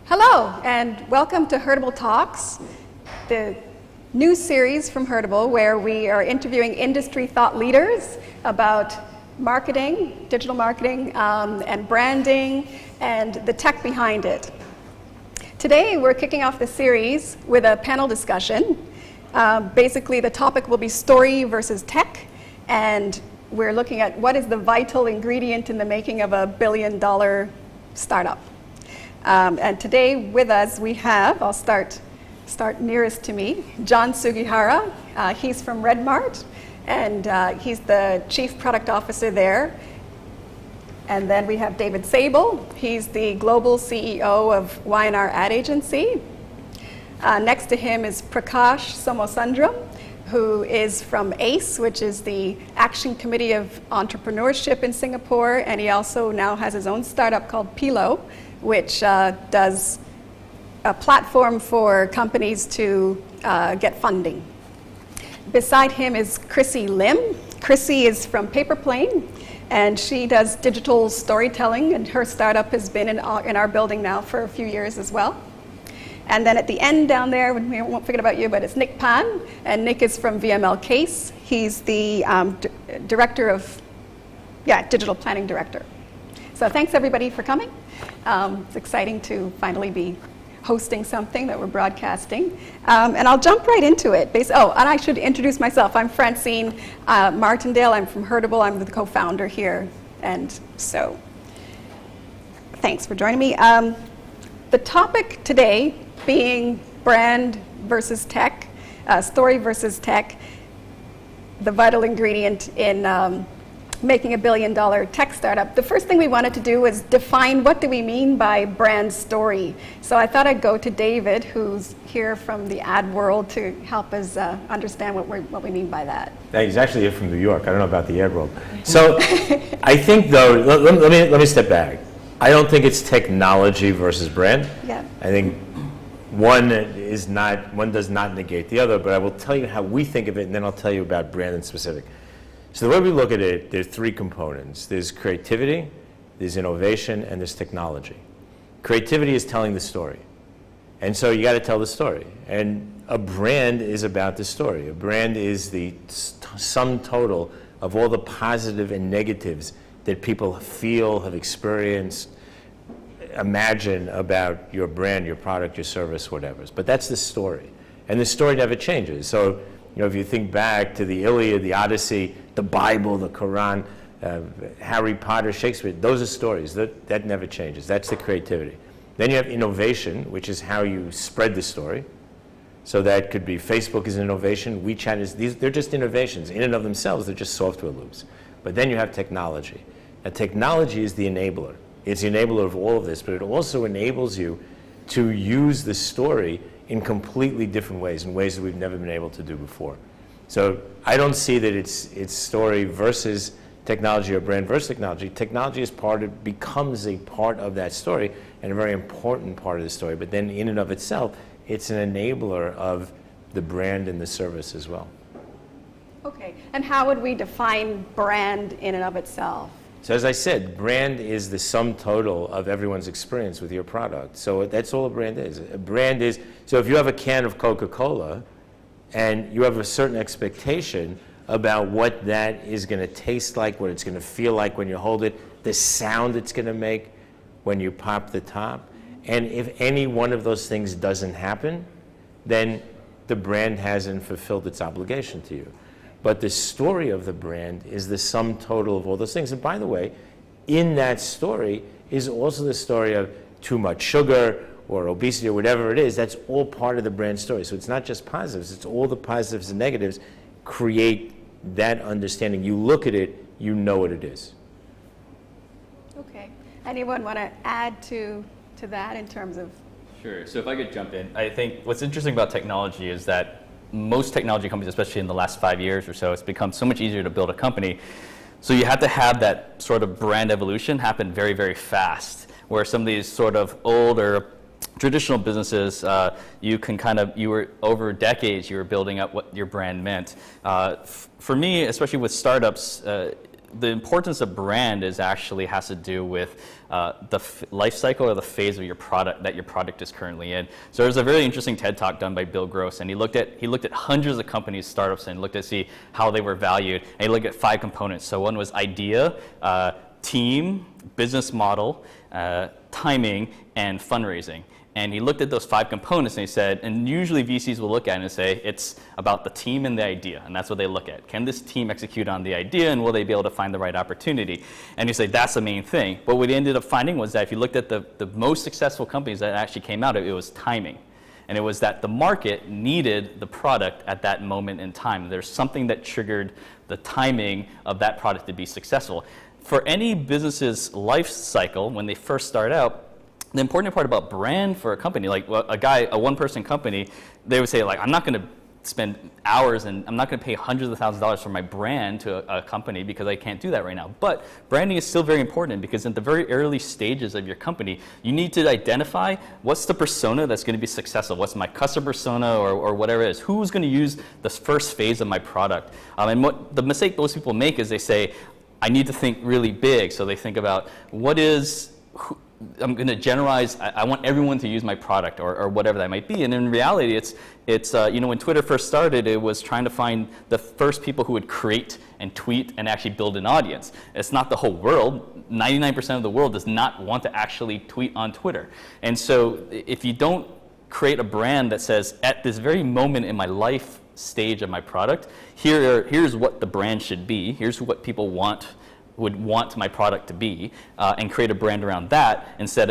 Hello, and welcome to Heardable Talks, the new series from Heardable where we are interviewing industry thought leaders about marketing, digital marketing, and branding, and the tech behind it. Today, we're kicking off the series with a panel discussion. Basically, the topic will be story versus tech, and we're looking at what is the vital ingredient in the making of a billion-dollar startup. And today with us we have, I'll start nearest to me, Jon Sugihara. He's from Redmart, and he's the Chief Product Officer there. And then we have David Sable. He's the Global CEO of Y&R Ad Agency. Next to him is Prakash Somosundram, who is from ACE, which is the Action Committee of Entrepreneurship in Singapore, and he also now has his own startup called Pealo, which does a platform for companies to get funding. Beside him is Chrissy Lim. Chrissy is from Paperplane, and she does digital storytelling, and her startup has been in our building now for a few years as well. And then at the end down there, we won't forget about you, but it's Nick Pan, and Nick is from VMLQais. He's the director of, digital planning director. So thanks everybody for coming. It's exciting to finally be hosting something that we're broadcasting. And I'll jump right into it. And I should introduce myself. I'm Francine Martindale. I'm from Heardable. I'm the co-founder here. And so thanks for joining me. The topic today being brand versus tech, story versus tech, the vital ingredient in making a billion-dollar tech startup. The first thing we wanted to do was define what do we mean by brand story. So I thought I'd go to David, who's here from the ad world, to help us understand what we mean by that. He's actually here from New York. I don't know about the ad world. So I think, though, let me step back. I don't think it's technology versus brand. Yeah. I think one does not negate the other, but I will tell you how we think of it, and then I'll tell you about brand in specific. So the way we look at it, there's three components. There's creativity, there's innovation, and there's technology. Creativity is telling the story. And so you got to tell the story. And a brand is about the story. A brand is the sum total of all the positive and negatives that people feel, have experienced, imagine about your brand, your product, your service, whatever. But that's the story. And the story never changes. So, if you think back to the Iliad, the Odyssey, the Bible, the Quran, Harry Potter, Shakespeare, those are stories. That never changes. That's the creativity. Then you have innovation, which is how you spread the story. So that could be Facebook is an innovation, WeChat is, they're just innovations. In and of themselves, they're just software loops. But then you have technology. Now, technology is the enabler. It's the enabler of all of this, but it also enables you to use the story in completely different ways, in ways that we've never been able to do before. So I don't see that it's story versus technology or brand versus technology. Technology becomes a part of that story and a very important part of the story. But then in and of itself, it's an enabler of the brand and the service as well. Okay, and how would we define brand in and of itself? So as I said, brand is the sum total of everyone's experience with your product. So that's all a brand is. A brand is, so if you have a can of Coca-Cola and you have a certain expectation about what that is going to taste like, what it's going to feel like when you hold it, the sound it's going to make when you pop the top, and if any one of those things doesn't happen, then the brand hasn't fulfilled its obligation to you. But the story of the brand is the sum total of all those things. And by the way, in that story is also the story of too much sugar or obesity or whatever it is. That's all part of the brand story. So it's not just positives, it's all the positives and negatives create that understanding. You look at it, you know what it is. Okay. Anyone want to add to that in terms of? Sure. So if I could jump in, I think what's interesting about technology is that most technology companies, especially in the last 5 years or so, it's become so much easier to build a company. So you have to have that sort of brand evolution happen very, very fast, where some of these sort of older traditional businesses, you were over decades, you were building up what your brand meant. For me, especially with startups, the importance of brand is actually has to do with the life cycle or the phase of your product that your product is currently in. So there's a very interesting TED Talk done by Bill Gross, and he looked at hundreds of companies, startups, and looked to see how they were valued. And he looked at 5 components. So one was idea, team, business model, timing, and fundraising. And he looked at those 5 components and he said, and usually VCs will look at it and say, it's about the team and the idea, and that's what they look at. Can this team execute on the idea, and will they be able to find the right opportunity? And you say, that's the main thing. But what he ended up finding was that if you looked at the most successful companies that actually came out of it, it was timing. And it was that the market needed the product at that moment in time. There's something that triggered the timing of that product to be successful. For any business's life cycle, when they first start out, the important part about brand for a company, like a one-person company, they would say, like, I'm not going to spend hours and I'm not going to pay hundreds of thousands of dollars for my brand to a company because I can't do that right now. But branding is still very important because in the very early stages of your company, you need to identify what's the persona that's going to be successful. What's my customer persona or whatever it is. Who's going to use this first phase of my product? And what the mistake most people make is they say, I need to think really big. So they think about I'm going to generalize. I want everyone to use my product or whatever that might be. And in reality, it's when Twitter first started, it was trying to find the first people who would create and tweet and actually build an audience. It's not the whole world. 99% of the world does not want to actually tweet on Twitter. And so if you don't create a brand that says, at this very moment in my life stage of my product, here's what the brand should be. Here's what people would want my product to be, and create a brand around that instead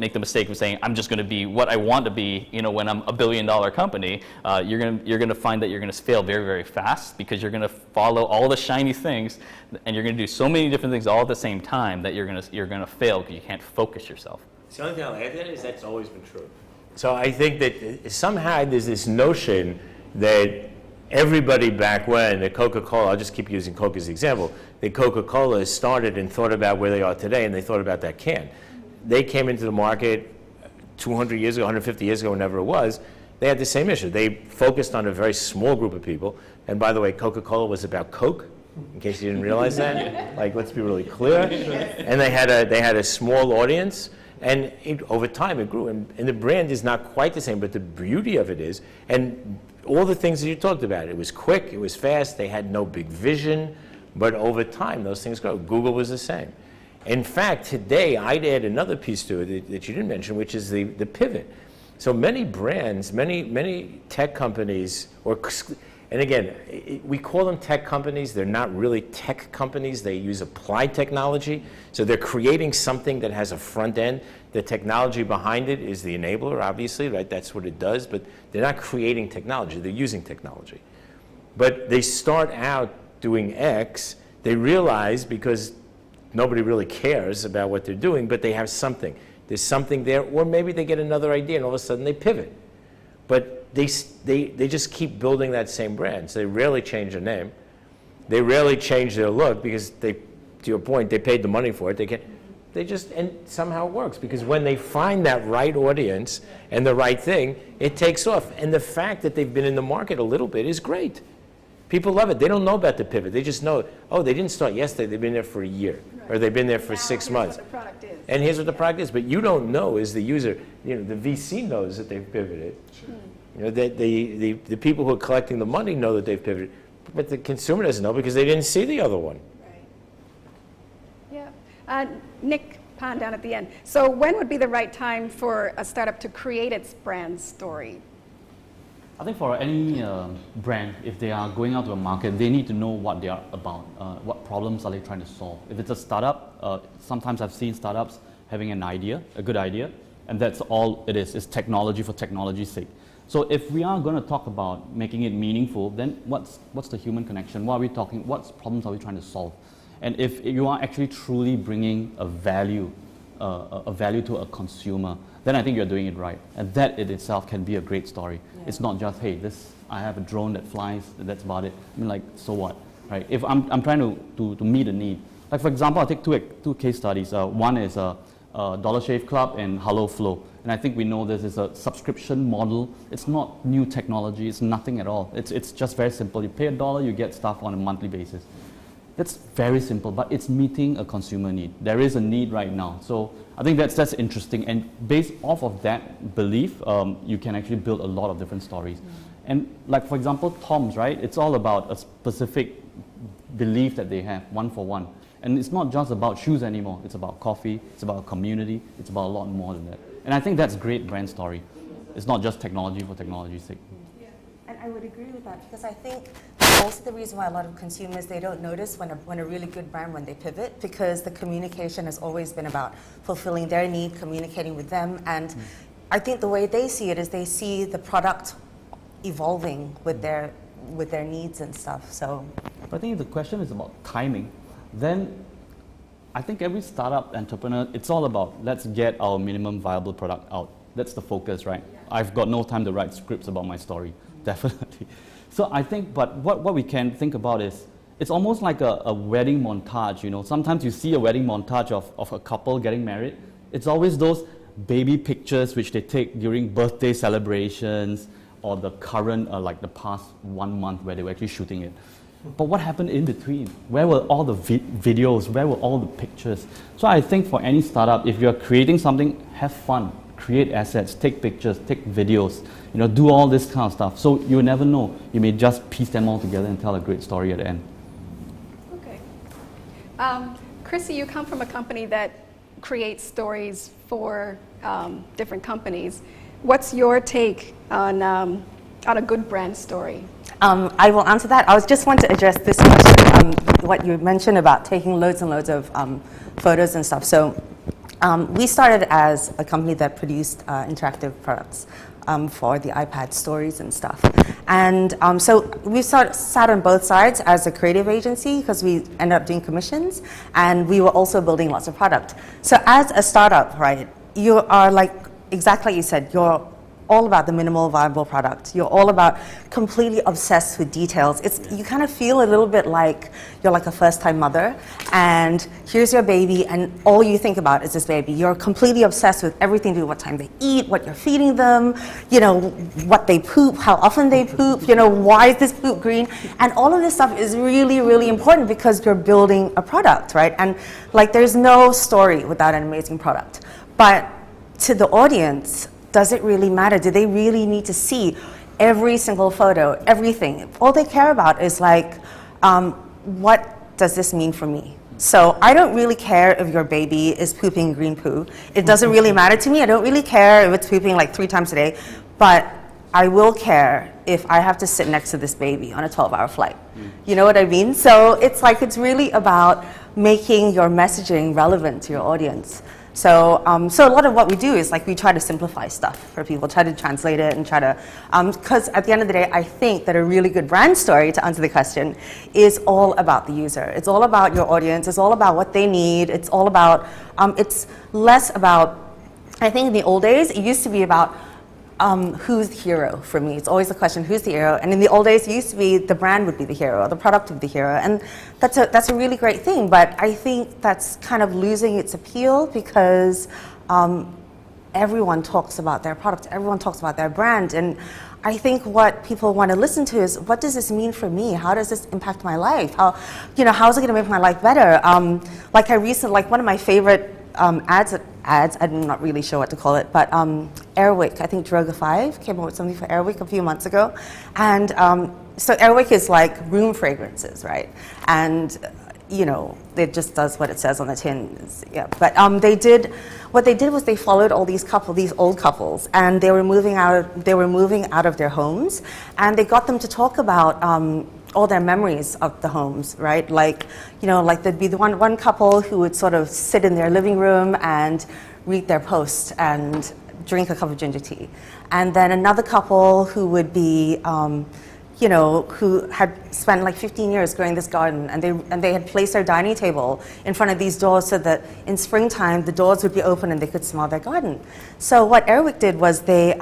make the mistake of saying I'm just going to be what I want to be. When I'm $1 billion company, you're going to find that you're going to fail very, very fast because you're going to follow all the shiny things, and you're going to do so many different things all at the same time that you're going to fail because you can't focus yourself. The only thing I'll add to that is that's always been true. So I think that somehow there's this notion that everybody back when, the Coca-Cola, I'll just keep using Coke as the example, that Coca-Cola started and thought about where they are today, and they thought about that can. They came into the market 200 years ago, 150 years ago, whenever it was. They had the same issue. They focused on a very small group of people. And by the way, Coca-Cola was about Coke, in case you didn't realize that. Like, let's be really clear. And they had a small audience. And over time, it grew. And the brand is not quite the same, but the beauty of it is, and all the things that you talked about, it was quick, it was fast, they had no big vision, but over time, those things grow. Google was the same. In fact, today, I'd add another piece to it that you didn't mention, which is the pivot. So many brands, many tech companies, and again, we call them tech companies. They're not really tech companies. They use applied technology. So they're creating something that has a front end. The technology behind it is the enabler, obviously, right? That's what it does. But they're not creating technology. They're using technology. But they start out doing X. They realize, because nobody really cares about what they're doing, but they have something. There's something there. Or maybe they get another idea, and all of a sudden they pivot. But they just keep building that same brand. So they rarely change their name. They rarely change their look because to your point, they paid the money for it. And somehow it works because when they find that right audience and the right thing, it takes off. And the fact that they've been in the market a little bit is great. People love it. They don't know about the pivot. They just know, they didn't start yesterday. They've been there for a year, or they've been there for 6 months. What the product is. And here's what the product is. But you don't know as the user. The VC knows that they've pivoted. Sure. The people who are collecting the money know that they've pivoted, but the consumer doesn't know because they didn't see the other one. Right. Yeah. Nick Pan down at the end. So when would be the right time for a startup to create its brand story? I think for any brand, if they are going out to a market, they need to know what they are about. What problems are they trying to solve? If it's a startup, sometimes I've seen startups having an idea, a good idea, and that's all it is. It's technology for technology's sake. So if we are going to talk about making it meaningful, then what's the human connection? What are we talking? What problems are we trying to solve? And if you are actually truly bringing a value to a consumer, then I think you're doing it right. And that in itself can be a great story. Yeah. It's not just, hey, I have a drone that flies, and that's about it. I mean, like, so what, right? If I'm trying to meet a need. Like, for example, I'll take two case studies. One is Dollar Shave Club and Hello Flow. And I think we know this is a subscription model. It's not new technology. It's nothing at all. It's just very simple. You pay $1, you get stuff on a monthly basis. That's very simple, but it's meeting a consumer need. There is a need right now. So I think that's interesting. And based off of that belief, you can actually build a lot of different stories. And like, for example, Tom's, right? It's all about a specific belief that they have, one for one. And it's not just about shoes anymore. It's about coffee, it's about a community, it's about a lot more than that. And I think that's great brand story. It's not just technology for technology's sake. And I would agree with that, because I think also the reason why a lot of consumers, they don't notice when a really good brand, when they pivot, because the communication has always been about fulfilling their need, communicating with them. And I think the way they see it is they see the product evolving with their needs and stuff. So I think if the question is about timing, then I think every startup entrepreneur, it's all about let's get our minimum viable product out. That's the focus, right? I've got no time to write scripts about my story, definitely. So I think, but what we can think about is, it's almost like a wedding montage, you know. Sometimes you see a wedding montage of a couple getting married. It's always those baby pictures which they take during birthday celebrations, or the current, like the past 1 month where they were actually shooting it. But what happened in between? Where were all the videos? Where were all the pictures? So I think for any startup, if you're creating something, have fun. Create assets, take pictures, take videos, you know, do all this kind of stuff. So you never know. You may just piece them all together and tell a great story at the end. Okay. Chrissy, you come from a company that creates stories for different companies. What's your take on a good brand story? I will answer that. I just want to address this question, what you mentioned about taking loads and loads of photos and stuff. So we started as a company that produced interactive products for the iPad stories and stuff. And so we sat on both sides as a creative agency, because we ended up doing commissions, and we were also building lots of product. So as a startup, right, you are like, exactly like you said, you're all about the minimal viable product. You're all about completely obsessed with details. You kind of feel a little bit like you're like a first-time mother, and here's your baby, and all you think about is this baby. You're completely obsessed with everything to do with what time they eat, what you're feeding them, you know, what they poop, how often they poop, you know, why is this poop green? And all of this stuff is really, really important, because you're building a product, right? And like, there's no story without an amazing product. But to the audience, does it really matter? Do they really need to see every single photo, everything? All they care about is like, what does this mean for me? So I don't really care if your baby is pooping green poo. It doesn't really matter to me. I don't really care if it's pooping like 3 times a day, but I will care if I have to sit next to this baby on a 12-hour flight. You know what I mean? So it's like, it's really about making your messaging relevant to your audience. So, so a lot of what we do is like, we try to simplify stuff for people, try to translate it, and try to, because at the end of the day, I think that a really good brand story, to answer the question, is all about the user. It's all about your audience. It's all about what they need. It's all about, it's less about, I think in the old days, it used to be about who's the hero for me. It's always the question, who's the hero? And in the old days, it used to be the brand would be the hero, the product would be the hero. And that's a really great thing, but I think that's kind of losing its appeal, because everyone talks about their product, everyone talks about their brand. And I think what people want to listen to is, what does this mean for me? How does this impact my life? How is it going to make my life better? Like one of my favorite ads, I'm not really sure what to call it, but Airwick, I think Droga 5 came up with something for Airwick a few months ago. And so Airwick is like room fragrances, right? And you know, it just does what it says on the tin. Yeah. But what they did was they followed all these old couples, and they were moving out of their homes, and they got them to talk about all their memories of the homes, right? Like, you know, like there'd be the one couple who would sort of sit in their living room and read their post and drink a cup of ginger tea. And then another couple who would be, you know, who had spent like 15 years growing this garden, and they had placed their dining table in front of these doors so that in springtime the doors would be open and they could smell their garden. So what Airwick did was they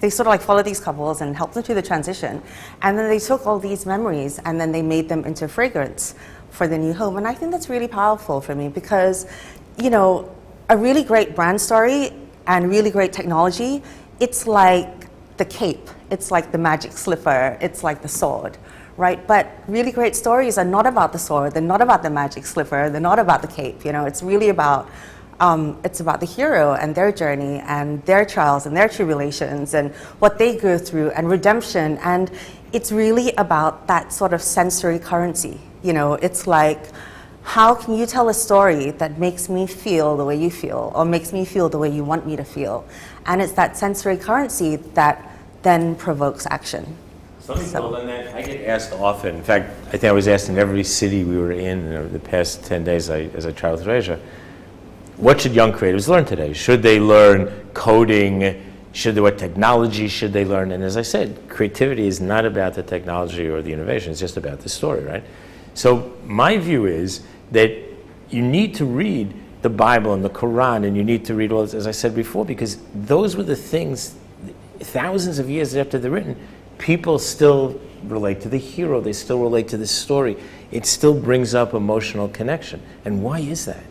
sort of like followed these couples and helped them through the transition. And then they took all these memories and then they made them into fragrance for the new home. And I think that's really powerful for me, because, you know, a really great brand story and really great technology, it's like the cape, it's like the magic slipper, it's like the sword, right? But really great stories are not about the sword, they're not about the magic slipper, they're not about the cape, you know, it's really about the hero and their journey and their trials and their tribulations and what they go through and redemption. And it's really about that sort of sensory currency. You know, it's like, how can you tell a story that makes me feel the way you feel or makes me feel the way you want me to feel? And it's that sensory currency that then provokes action. So let me build on that. I get asked often. In fact, I think I was asked in every city we were in over the past 10 days as I traveled through Asia, what should young creatives learn today? Should they learn coding? What technology should they learn? And as I said, creativity is not about the technology or the innovation. It's just about the story, right? So my view is that you need to read the Bible and the Quran, and you need to read all this, as I said before, because those were the things, thousands of years after they're written, people still relate to the hero. They still relate to the story. It still brings up emotional connection. And why is that?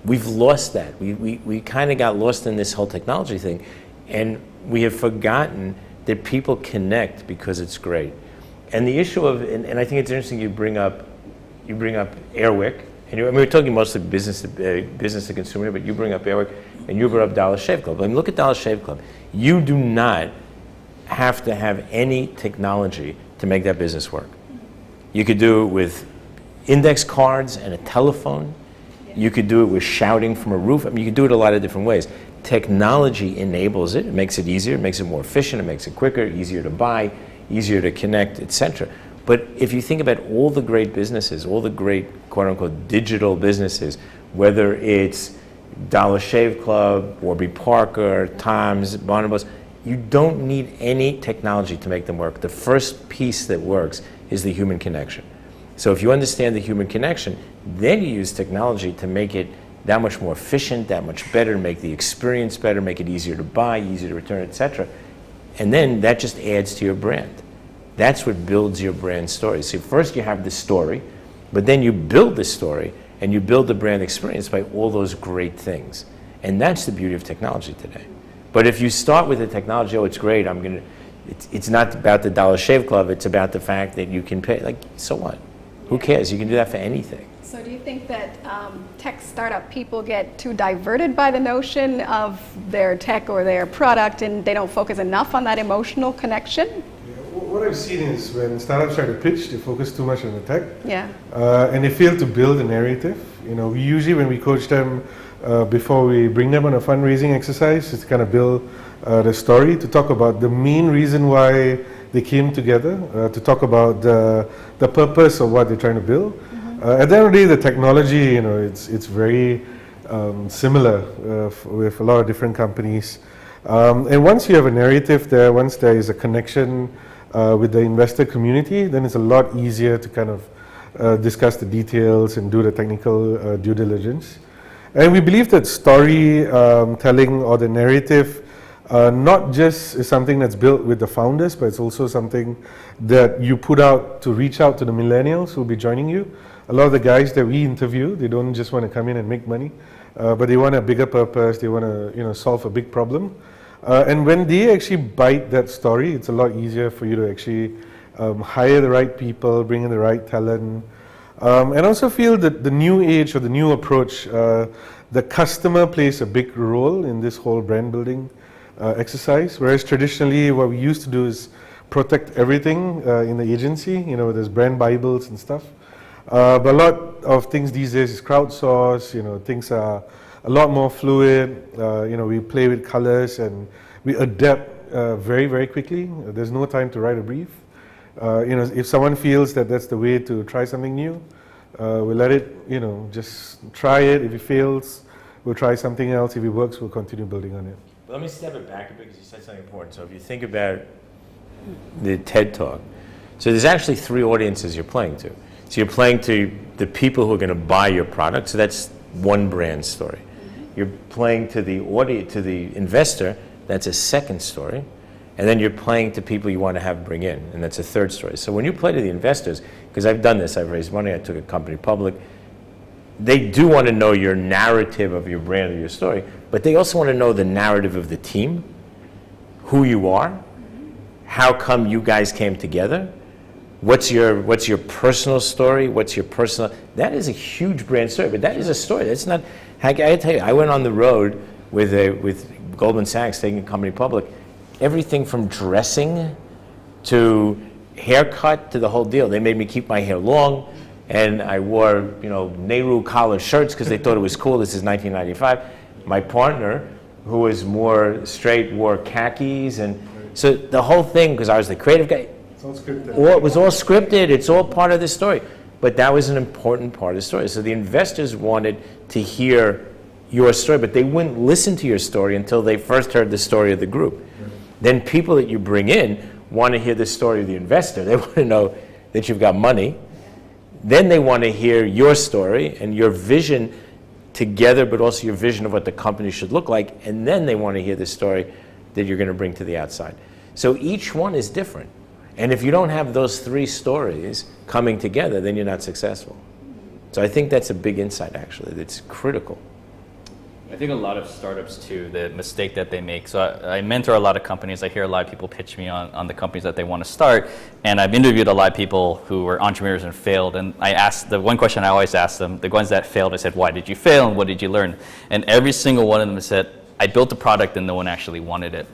We've lost that. We kind of got lost in this whole technology thing, and we have forgotten that people connect because it's great. And the issue of, and I think it's interesting you bring up Airwick, and I mean, we're talking mostly business to consumer, but you bring up Airwick, and you bring up Dollar Shave Club. I mean, look at Dollar Shave Club. You do not have to have any technology to make that business work. You could do it with index cards and a telephone. You could do it with shouting from a roof. I mean, you could do it a lot of different ways. Technology enables it. It makes it easier. It makes it more efficient. It makes it quicker, easier to buy, easier to connect, etc. But if you think about all the great businesses, all the great quote-unquote digital businesses, whether it's Dollar Shave Club, Warby Parker, Tom's, Bonobos, you don't need any technology to make them work. The first piece that works is the human connection. So if you understand the human connection, then you use technology to make it that much more efficient, that much better, make the experience better, make it easier to buy, easier to return, etc. And then that just adds to your brand. That's what builds your brand story. So first you have the story, but then you build the story and you build the brand experience by all those great things. And that's the beauty of technology today. But if you start with the technology, oh, it's great, it's not about the Dollar Shave Club, it's about the fact that you can pay, like, so what? Who cares? You can do that for anything. So do you think that tech startup people get too diverted by the notion of their tech or their product and they don't focus enough on that emotional connection? Yeah, what I've seen is when startups try to pitch, they focus too much on the tech. Yeah. And they fail to build a narrative. You know, we usually, when we coach them, before we bring them on a fundraising exercise, it's kind of build the story to talk about the main reason why they came together, to talk about the purpose of what they're trying to build. At the end of the day, the technology, you know, it's very similar with a lot of different companies. And once you have a narrative there, once there is a connection with the investor community, then it's a lot easier to kind of discuss the details and do the technical due diligence. And we believe that story telling or the narrative not just is something that's built with the founders, but it's also something that you put out to reach out to the millennials who will be joining you. A lot of the guys that we interview, they don't just want to come in and make money, but they want a bigger purpose, they want to solve a big problem. And when they actually bite that story, it's a lot easier for you to actually hire the right people, bring in the right talent, and also feel that the new age or the new approach, the customer plays a big role in this whole brand building exercise, whereas traditionally what we used to do is protect everything in the agency, you know, there's brand bibles and stuff. But a lot of things these days is crowdsourced, you know, things are a lot more fluid, you know, we play with colors and we adapt very, very quickly. There's no time to write a brief. You know, if someone feels that that's the way to try something new, we'll let it, you know, just try it. If it fails, we'll try something else. If it works, we'll continue building on it. Let me step it back a bit because you said something important. So if you think about the TED Talk, so there's actually three audiences you're playing to. So you're playing to the people who are going to buy your product. So that's one brand story. You're playing to the audience, to the investor. That's a second story. And then you're playing to people you want to have bring in, and that's a third story. So when you play to the investors, because I've done this, I've raised money, I took a company public, they do want to know your narrative of your brand or your story, but they also want to know the narrative of the team, who you are, how come you guys came together, what's your personal story? That is a huge brand story, but that is a story. That's not, I tell you, I went on the road with Goldman Sachs taking a company public. Everything from dressing to haircut to the whole deal. They made me keep my hair long, and I wore, Nehru collar shirts because they thought it was cool. This is 1995. My partner, who was more straight, wore khakis, and so the whole thing, because I was the creative guy, It's all scripted. it was all scripted. It's all part of the story. But that was an important part of the story. So the investors wanted to hear your story, but they wouldn't listen to your story until they first heard the story of the group. Then people that you bring in want to hear the story of the investor. They want to know that you've got money. Then they want to hear your story and your vision together, but also your vision of what the company should look like. And then they want to hear the story that you're going to bring to the outside. So each one is different. And if you don't have those three stories coming together, then you're not successful. So I think that's a big insight, actually, that's critical. I think a lot of startups too, the mistake that they make. So I mentor a lot of companies. I hear a lot of people pitch me on the companies that they want to start. And I've interviewed a lot of people who were entrepreneurs and failed. And I asked, the one question I always ask them, the ones that failed, I said, why did you fail and what did you learn? And every single one of them said, I built a product and no one actually wanted it.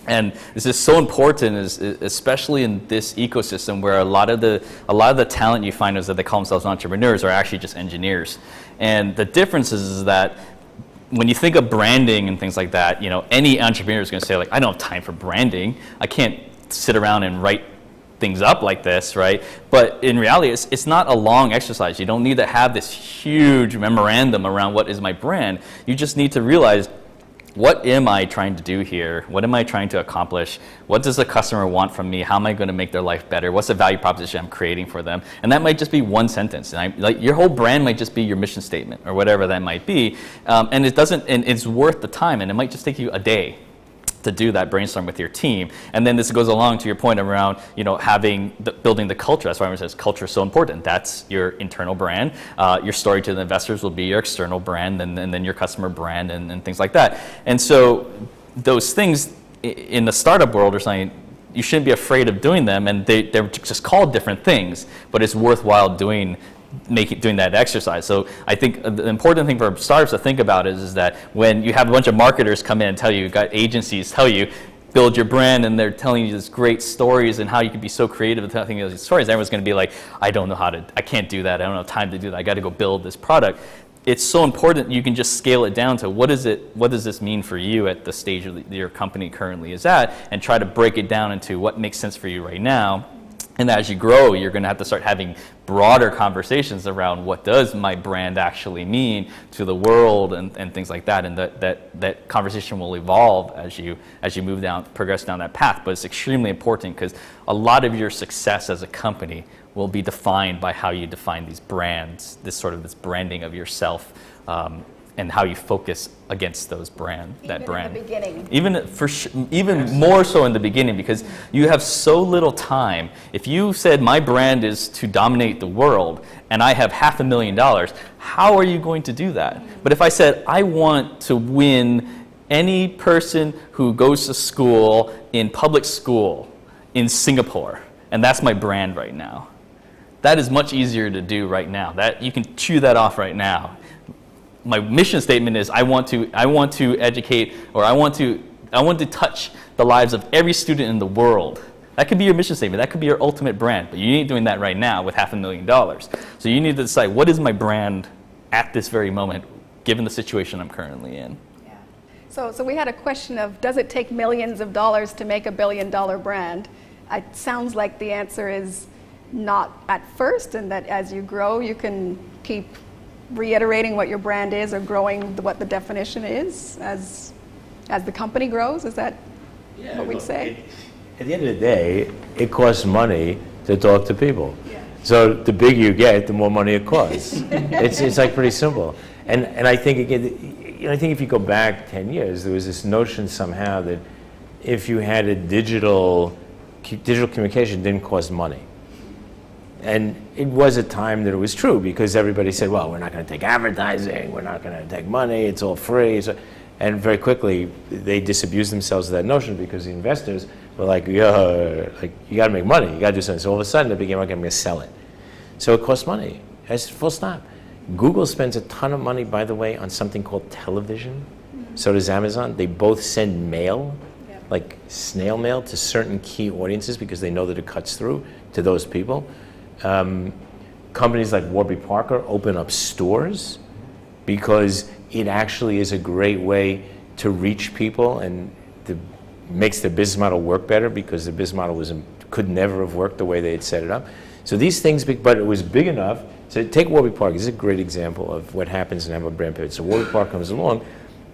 And this is so important, especially in this ecosystem where a lot of the talent you find is that they call themselves entrepreneurs are actually just engineers. And the difference is that when you think of branding and things like that, any entrepreneur is going to say, like, I don't have time for branding. I can't sit around and write things up like this, right? But in reality, it's not a long exercise. You don't need to have this huge memorandum around what is my brand. You just need to realize, what am I trying to do here? What am I trying to accomplish? What does the customer want from me? How am I going to make their life better? What's the value proposition I'm creating for them? And that might just be one sentence. And your whole brand might just be your mission statement or whatever that might be. And it's worth the time. And it might just take you a day to do that brainstorm with your team. And then this goes along to your point around, building the culture. That's why everyone says culture is so important. That's your internal brand. Your story to the investors will be your external brand, and then your customer brand and things like that. And so those things in the startup world are something you shouldn't be afraid of doing them, and they're just called different things, but it's worthwhile doing that exercise. So I think the important thing for startups to think about is that when you have a bunch of marketers come in and tell you, you've got agencies tell you, build your brand, and they're telling you these great stories and how you can be so creative with telling these stories, everyone's going to be like, I can't do that. I don't have time to do that. I got to go build this product. It's so important you can just scale it down to what does this mean for you at the stage of your company currently is at, and try to break it down into what makes sense for you right now. And as you grow, you're going to have to start having broader conversations around what does my brand actually mean to the world and things like that. And that conversation will evolve as you progress down that path. But it's extremely important because a lot of your success as a company will be defined by how you define these brands, this branding of yourself, and how you focus against those brand. In the beginning. Even more so in the beginning, because you have so little time. If you said my brand is to dominate the world and I have $500,000, how are you going to do that? But if I said I want to win any person who goes to school in public school in Singapore, and that's my brand right now, that is much easier to do right now. That you can chew that off right now. My mission statement is I want to educate, or I want to touch the lives of every student in the world. That could be your mission statement. That could be your ultimate brand. But you ain't doing that right now with $500,000. So you need to decide, what is my brand at this very moment, given the situation I'm currently in. Yeah. So we had a question of, does it take millions of dollars to make $1 billion brand? It sounds like the answer is not at first, and that as you grow, you can keep reiterating what your brand is, or growing what the definition is as the company grows. Is that what we'd say? At the end of the day, it costs money to talk to people. Yeah. So the bigger you get, the more money it costs. It's like pretty simple. And I think again, I think if you go back 10 years, there was this notion somehow that if you had a digital communication, didn't cost money. And it was a time that it was true, because everybody said, well, we're not going to take advertising, we're not going to take money, it's all free. And very quickly, they disabused themselves of that notion, because the investors were like, yo, like, you got to make money. You got to do something. So all of a sudden, they became like, I'm going to sell it. So it costs money. That's full stop. Google spends a ton of money, by the way, on something called television. So does Amazon. They both send mail, like snail mail, to certain key audiences because they know that it cuts through to those people. Companies like Warby Parker open up stores because it actually is a great way to reach people and makes the business model work better because the business model could never have worked the way they had set it up. So these things, but it was big enough. So take Warby Parker. This is a great example of what happens in a brand pivot. So Warby Parker comes along,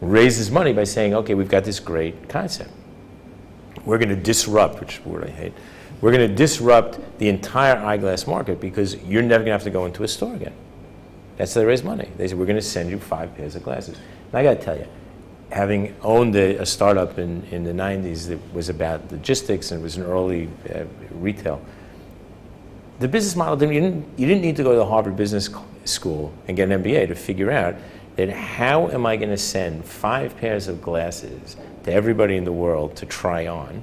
raises money by saying, okay, we've got this great concept. We're going to disrupt, which is a word I hate. We're going to disrupt the entire eyeglass market because you're never going to have to go into a store again. That's how they raise money. They said, we're going to send you 5 pairs of glasses. And I got to tell you, having owned a startup in the 90s that was about logistics and it was an early retail, the business model, you didn't need to go to the Harvard Business School and get an MBA to figure out that how am I going to send 5 pairs of glasses to everybody in the world to try on,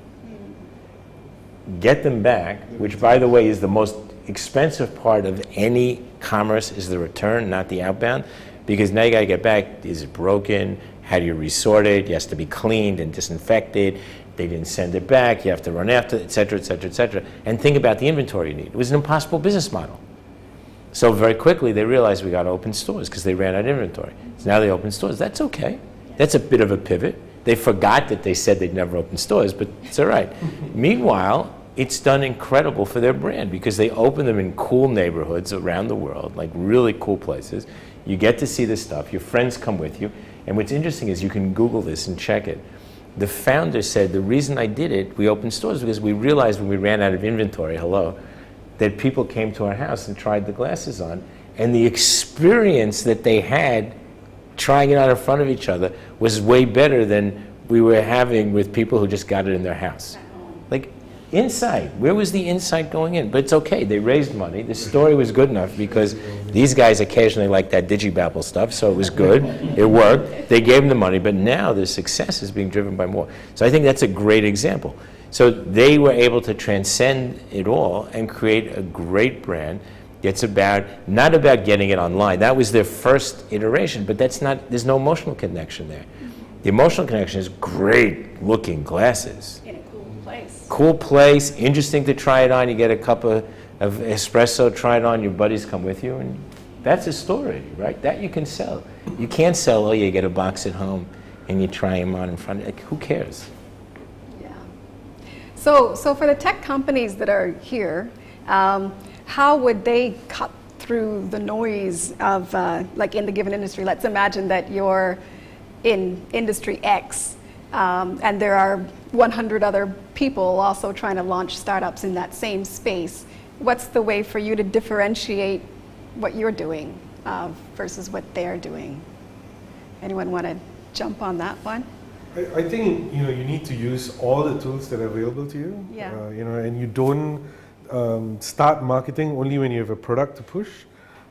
get them back, which by the way is the most expensive part of any commerce is the return, not the outbound, because now you got to get back, is it broken, how do you resort it, it has to be cleaned and disinfected, they didn't send it back, you have to run after it, et cetera, et cetera, et cetera, and think about the inventory you need. It was an impossible business model. So very quickly they realized we got to open stores because they ran out of inventory. So now they open stores. That's okay. That's a bit of a pivot. They forgot that they said they'd never open stores, but it's all right. Meanwhile, it's done incredible for their brand because they open them in cool neighborhoods around the world, like really cool places. You get to see this stuff. Your friends come with you. And what's interesting is you can Google this and check it. The founder said, the reason I did it, we opened stores because we realized when we ran out of inventory, that people came to our house and tried the glasses on. And the experience that they had trying it out in front of each other was way better than we were having with people who just got it in their house. Like, insight, where was the insight going in? But it's okay, they raised money. The story was good enough because these guys occasionally like that digibabble stuff, so it was good, it worked. They gave them the money, but now the success is being driven by more. So I think that's a great example. So they were able to transcend it all and create a great brand. It's not about getting it online. That was their first iteration, but there's no emotional connection there. The emotional connection is great looking glasses. In a cool place. Cool place, interesting to try it on. You get a cup of espresso, try it on, your buddies come with you, and that's a story, right? That you can sell. You can't sell, you get a box at home and you try them on in front. Like, who cares? Yeah. So for the tech companies that are here, how would they cut through the noise of, like in the given industry? Let's imagine that you're in industry X, and there are 100 other people also trying to launch startups in that same space. What's the way for you to differentiate what you're doing versus what they're doing? Anyone want to jump on that one? I think you need to use all the tools that are available to you. Yeah. And you don't start marketing only when you have a product to push.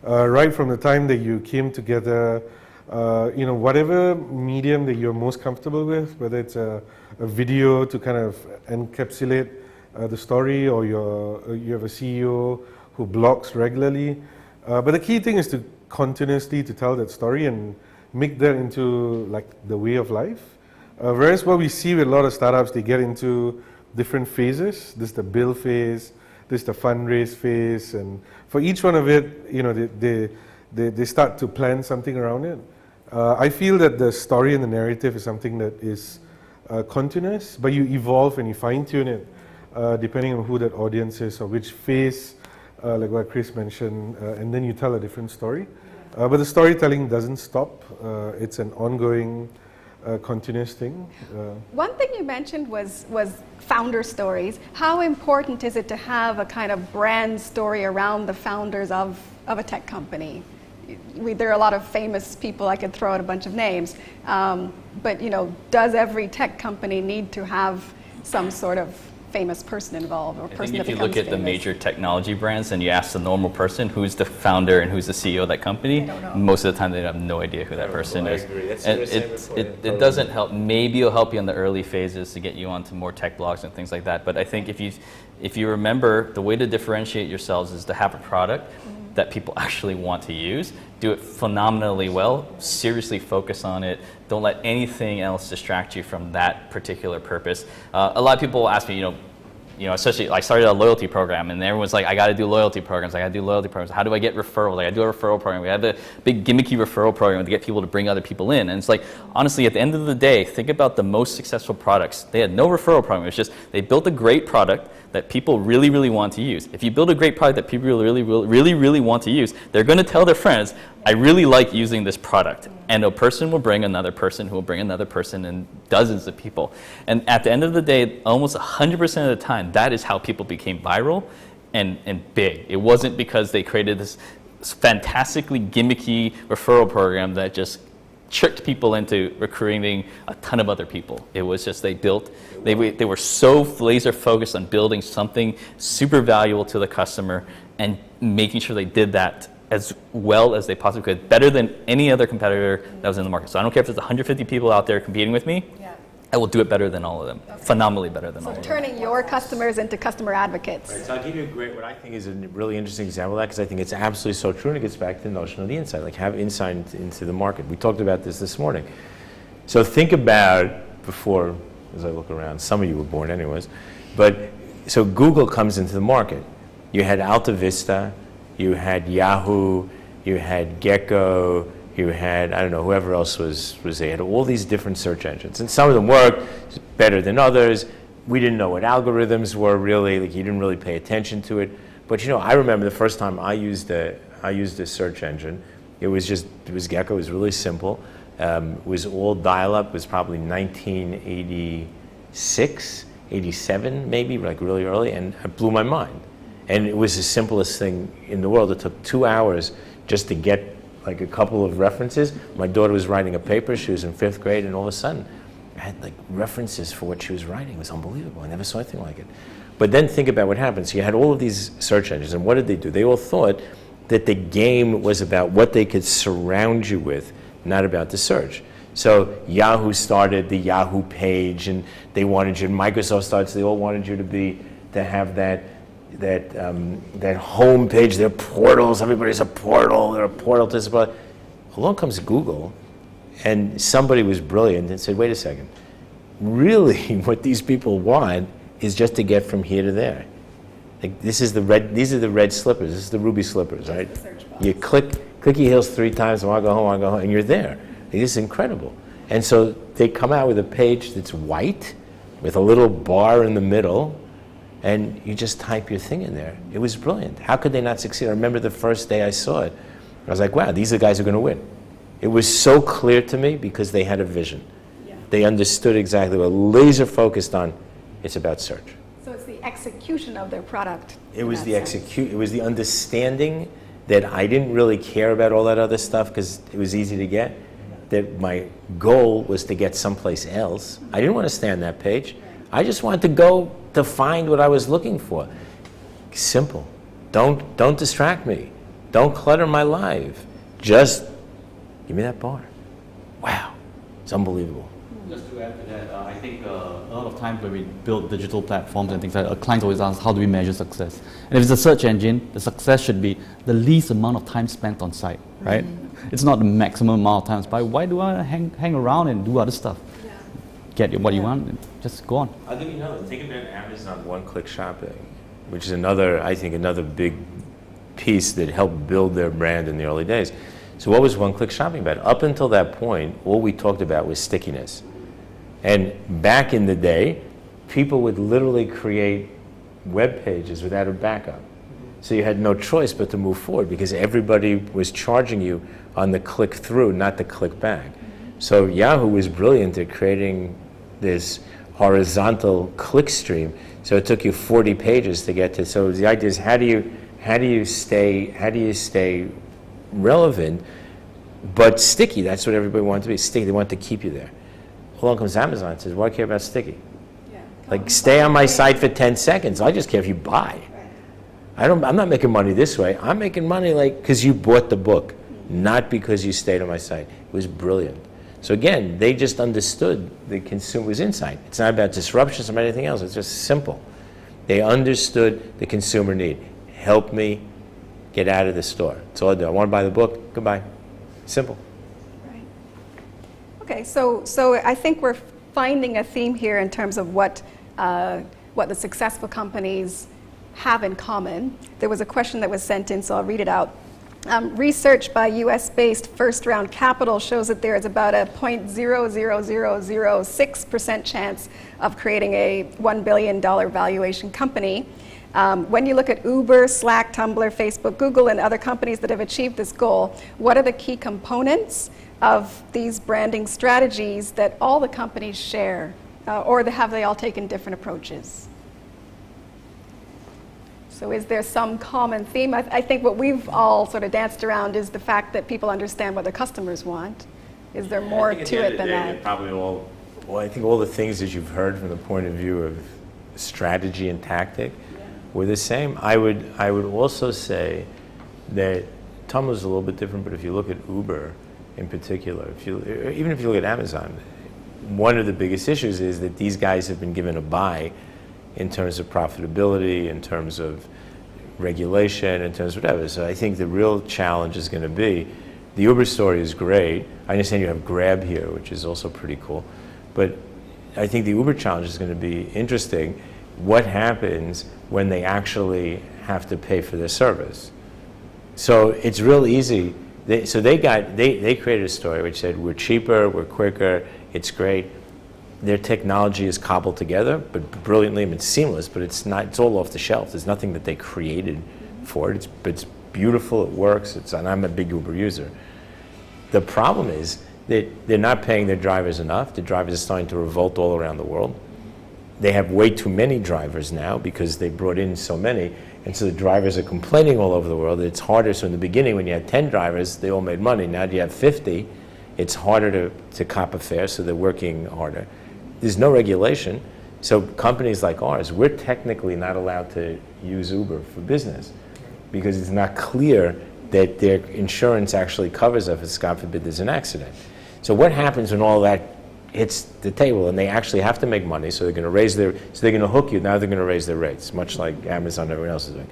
Right from the time that you came together, whatever medium that you're most comfortable with, whether it's a video to kind of encapsulate the story, or you have a CEO who blogs regularly. But the key thing is to continuously to tell that story and make that into like the way of life. Whereas what we see with a lot of startups, they get into different phases. This is the build phase, this is the fundraise phase, and for each one of it, they start to plan something around it. I feel that the story and the narrative is something that is continuous, but you evolve and you fine-tune it depending on who that audience is or which phase, like what Chris mentioned, and then you tell a different story. But the storytelling doesn't stop. It's an ongoing, continuous thing. One thing you mentioned was founder stories. How important is it to have a kind of brand story around the founders of a tech company? There are a lot of famous people, I could throw out a bunch of names, but does every tech company need to have some sort of famous person involved or I think person that if you becomes look at the famous. major technology brands and you ask the normal person who's the founder and who's the CEO of that company, They don't know. most of the time they have no idea who that person I is. agree. That's And what I was saying before. it doesn't help. Maybe it'll help you in the early phases to get you onto more tech blogs and things like that. But I think if you remember, the way to differentiate yourselves is to have a product that people actually want to use. Do it phenomenally well. Seriously focus on it. Don't let anything else distract you from that particular purpose. A lot of people ask me, especially I started a loyalty program, and everyone's like, I got to do loyalty programs. How do I get referrals? I got to do a referral program. We have a big gimmicky referral program to get people to bring other people in. And it's like, honestly, at the end of the day, think about the most successful products. They had no referral program. It's just they built a great product that people really, really want to use. If you build a great product that people really want to use, they're going to tell their friends, I really like using this product. And a person will bring another person who will bring another person and dozens of people. And at the end of the day, almost 100% of the time, that is how people became viral and big. It wasn't because they created this fantastically gimmicky referral program that just tricked people into recruiting a ton of other people. It was just they were so laser focused on building something super valuable to the customer and making sure they did that as well as they possibly could, better than any other competitor that was in the market. So I don't care if there's 150 people out there competing with me, I will do it better than all of them, phenomenally better than all of them. Turning your customers into customer advocates. Right, so I'll give you what I think is a really interesting example of that, because I think it's absolutely so true, and it gets back to the notion of the insight, like have insight into the market. We talked about this morning. So think about before, as I look around, some of you were born anyways, but so Google comes into the market. You had Alta Vista, you had Yahoo, you had Gecko, you had, I don't know, whoever else was there. You had all these different search engines. And some of them worked better than others. We didn't know what algorithms were really, like you didn't really pay attention to it. But I remember the first time I used a search engine. It was Gecko, it was really simple. It was all dial-up, it was probably 1986, 87 maybe, like really early, and it blew my mind. And it was the simplest thing in the world. It took 2 hours just to get like a couple of references. My daughter was writing a paper, she was in 5th grade, and all of a sudden I had like references for what she was writing. It was unbelievable. I never saw anything like it. But then think about what happened. So you had all of these search engines, and what did they do? They all thought that the game was about what they could surround you with, not about the search. So Yahoo started the Yahoo page, and they wanted you, Microsoft started, so they all wanted you to have that home page, their portals, everybody's a portal, they're a portal to this. Along comes Google, and somebody was brilliant and said, wait a second, really what these people want is just to get from here to there. Like these are the red slippers, this is the ruby slippers, right? You click your heels 3 times, I want to go home, and you're there. Like, this is incredible. And so they come out with a page that's white, with a little bar in the middle, and you just type your thing in there. It was brilliant. How could they not succeed? I remember the first day I saw it. I was like, wow, these are the guys who are going to win. It was so clear to me because they had a vision. Yeah. They understood exactly what, laser focused on, it's about search. So it's the execution of their product. It was the it was the understanding that I didn't really care about all that other stuff because it was easy to get. That my goal was to get someplace else. I didn't want to stay on that page. I just wanted to go to find what I was looking for. Simple. Don't distract me. Don't clutter my life. Just give me that bar. Wow, it's unbelievable. Just to add to that, I think a lot of times when we build digital platforms and things like that, clients always ask, how do we measure success? And if it's a search engine, the success should be the least amount of time spent on site, right? It's not the maximum amount of time spent. Why do I hang around and do other stuff? Get what you want, and just go on. I'll give you another. Think about Amazon one-click shopping, which is another big piece that helped build their brand in the early days. So what was one-click shopping about? Up until that point, all we talked about was stickiness. And back in the day, people would literally create web pages without a backup. So you had no choice but to move forward because everybody was charging you on the click through, not the click back. So Yahoo was brilliant at creating this horizontal click stream. So it took you 40 pages to get to. So the idea is how do you stay relevant, but sticky? That's what everybody wanted to be, sticky. They want to keep you there. Along comes Amazon and says, "Why care about sticky?" Yeah, Like, stay on my site for 10 seconds. I just care if you buy. I'm not making money this way. I'm making money because you bought the book, not because you stayed on my site. It was brilliant. So again, they just understood the consumer's insight. It's not about disruption, it's about anything else. It's just simple. They understood the consumer need. Help me get out of the store. That's all I do. I want to buy the book. Goodbye. Simple. Right. Okay, so I think we're finding a theme here in terms of what the successful companies have in common. There was a question that was sent in, so I'll read it out. Research by US-based first round capital shows that there is about a 0.00006% chance of creating a $1 billion valuation company. When you look at Uber, Slack, Tumblr, Facebook, Google, and other companies that have achieved this goal, what are the key components of these branding strategies that all the companies share, or have they all taken different approaches? So is there some common theme? I think what we've all sort of danced around is the fact that people understand what their customers want. Is there more to it than that? Probably I think all the things that you've heard from the point of view of strategy and tactic were the same. I would also say that Tumblr is a little bit different, but if you look at Uber in particular, even if you look at Amazon, one of the biggest issues is that these guys have been given a buy in terms of profitability, in terms of regulation, in terms of whatever. So I think the real challenge is going to be, the Uber story is great. I understand you have Grab here, which is also pretty cool. But I think the Uber challenge is going to be interesting. What happens when they actually have to pay for their service? So it's real easy. They created a story which said, we're cheaper, we're quicker, it's great. Their technology is cobbled together, but brilliantly, it's seamless, but it's all off the shelf. There's nothing that they created for it. It's beautiful, it works, and I'm a big Uber user. The problem is that they're not paying their drivers enough. The drivers are starting to revolt all around the world. They have way too many drivers now because they brought in so many, and so the drivers are complaining all over the world. It's harder. So in the beginning, when you had 10 drivers, they all made money. Now that you have 50, it's harder to cop a fare, so they're working harder. There's no regulation, so companies like ours, we're technically not allowed to use Uber for business because it's not clear that their insurance actually covers us if, God forbid, there's an accident. So what happens when all that hits the table and they actually have to make money, so they're going to hook you, now they're going to raise their rates, much like Amazon and everyone else is doing.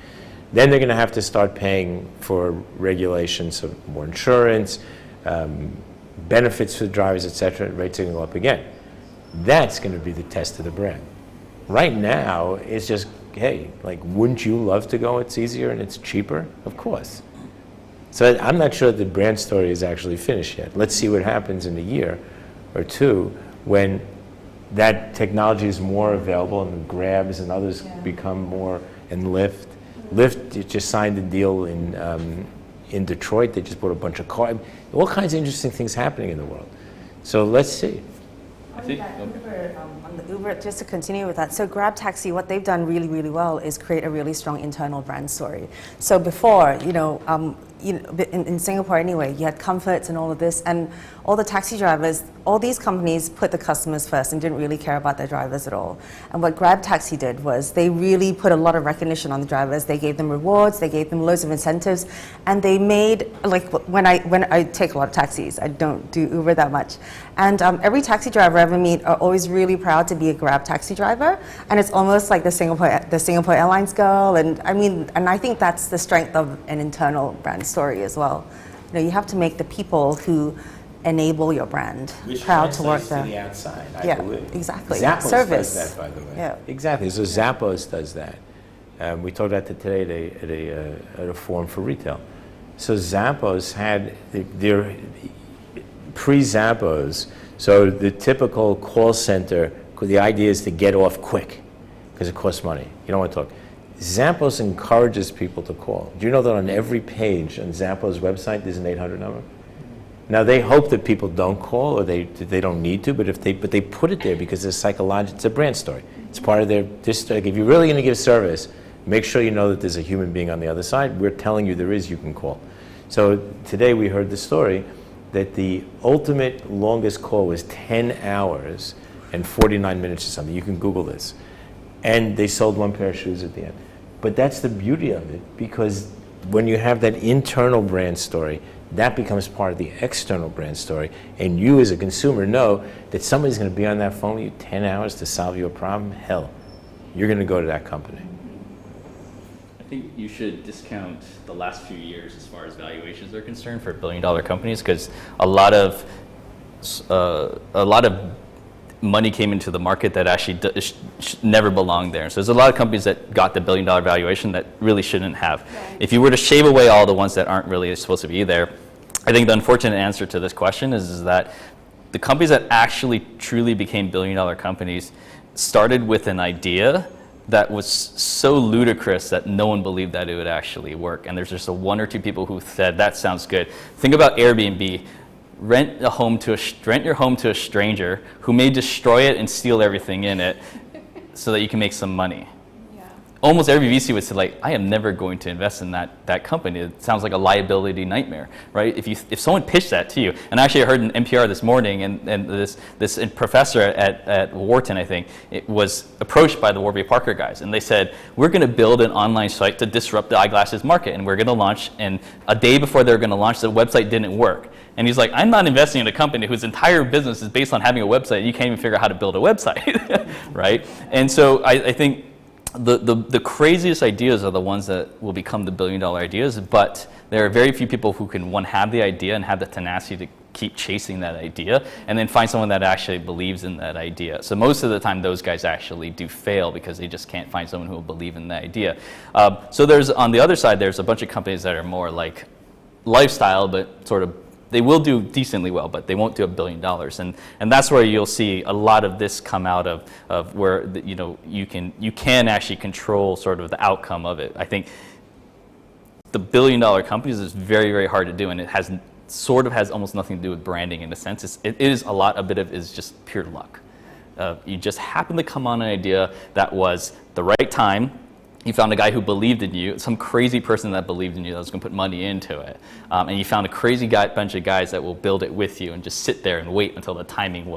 Then they're going to have to start paying for regulations, so more insurance, benefits for the drivers, etc. Rates are going to go up again. That's going to be the test of the brand. Right now, it's just, hey, wouldn't you love to go? It's easier and it's cheaper? Of course. So I'm not sure the brand story is actually finished yet. Let's see what happens in a year or two when that technology is more available and the Grabs and others become more, and Lyft. Lyft just signed a deal in Detroit. They just bought a bunch of cars. All kinds of interesting things happening in the world. So let's see. On the Uber, just to continue with that, so Grab Taxi, what they've done really, really well is create a really strong internal brand story. So before, in Singapore anyway, you had comforts and all of this, and all the taxi drivers, all these companies put the customers first and didn't really care about their drivers at all. And what Grab Taxi did was they really put a lot of recognition on the drivers. They gave them rewards, they gave them loads of incentives, and they made, when I take a lot of taxis, I don't do Uber that much, and every taxi driver I ever meet are always really proud to be a Grab Taxi driver, and it's almost like the Singapore Airlines girl, and I think that's the strength of an internal brand story as well. You have to make the people who enable your brand proud to work there. To the outside, I believe. Exactly. Zappos Service. does that, by the way. Yeah. Exactly. So Zappos does that. We talked about that today at a forum for retail. So Zappos had their pre-Zappos. So the typical call center, the idea is to get off quick because it costs money. You don't want to talk. Zappos encourages people to call. Do you know that on every page on Zappos' website there's an 800 number? Now they hope that people don't call or they don't need to, but they put it there because it's it's a brand story. It's part of if you're really going to give service, make sure you know that there's a human being on the other side. We're telling you there is, you can call. So today we heard the story that the ultimate longest call was 10 hours and 49 minutes or something. You can Google this. And they sold one pair of shoes at the end. But that's the beauty of it, because when you have that internal brand story, that becomes part of the external brand story. And you as a consumer know that somebody's going to be on that phone with you 10 hours to solve your problem. Hell, you're going to go to that company. I think you should discount the last few years as far as valuations are concerned for billion-dollar companies, because a lot of money came into the market that actually never belonged there. So there's a lot of companies that got the billion-dollar valuation that really shouldn't have. Right. If you were to shave away all the ones that aren't really supposed to be there, I think the unfortunate answer to this question is that the companies that actually truly became billion-dollar companies started with an idea that was so ludicrous that no one believed that it would actually work. And there's just one or two people who said, that sounds good. Think about Airbnb. Rent your home to a stranger who may destroy it and steal everything in it so that you can make some money. Yeah. Almost every VC would say, like, I am never going to invest in that company. It sounds like a liability nightmare, right? If someone pitched that to you, and actually I heard in NPR this morning, and this professor at Wharton, I think, it was approached by the Warby Parker guys, and they said, we're going to build an online site to disrupt the eyeglasses market, and we're going to launch, and a day before they were going to launch, the website didn't work. And he's like, I'm not investing in a company whose entire business is based on having a website. You can't even figure out how to build a website, right? And so I think the craziest ideas are the ones that will become the billion-dollar ideas, but there are very few people who can, one, have the idea and have the tenacity to keep chasing that idea, and then find someone that actually believes in that idea. So most of the time, those guys actually do fail because they just can't find someone who will believe in the idea. So there's, on the other side, there's a bunch of companies that are more like lifestyle, but sort of they will do decently well, but they won't do $1 billion, and that's where you'll see a lot of this come out of where you can actually control sort of the outcome of it. I think the $1 billion companies is very, very hard to do, and it has almost nothing to do with branding in a sense. It is a lot. A bit of it is just pure luck. You just happen to come on an idea that was the right time. You found a guy who believed in you, some crazy person that believed in you that was going to put money into it. And you found a crazy bunch of guys that will build it with you and just sit there and wait until the timing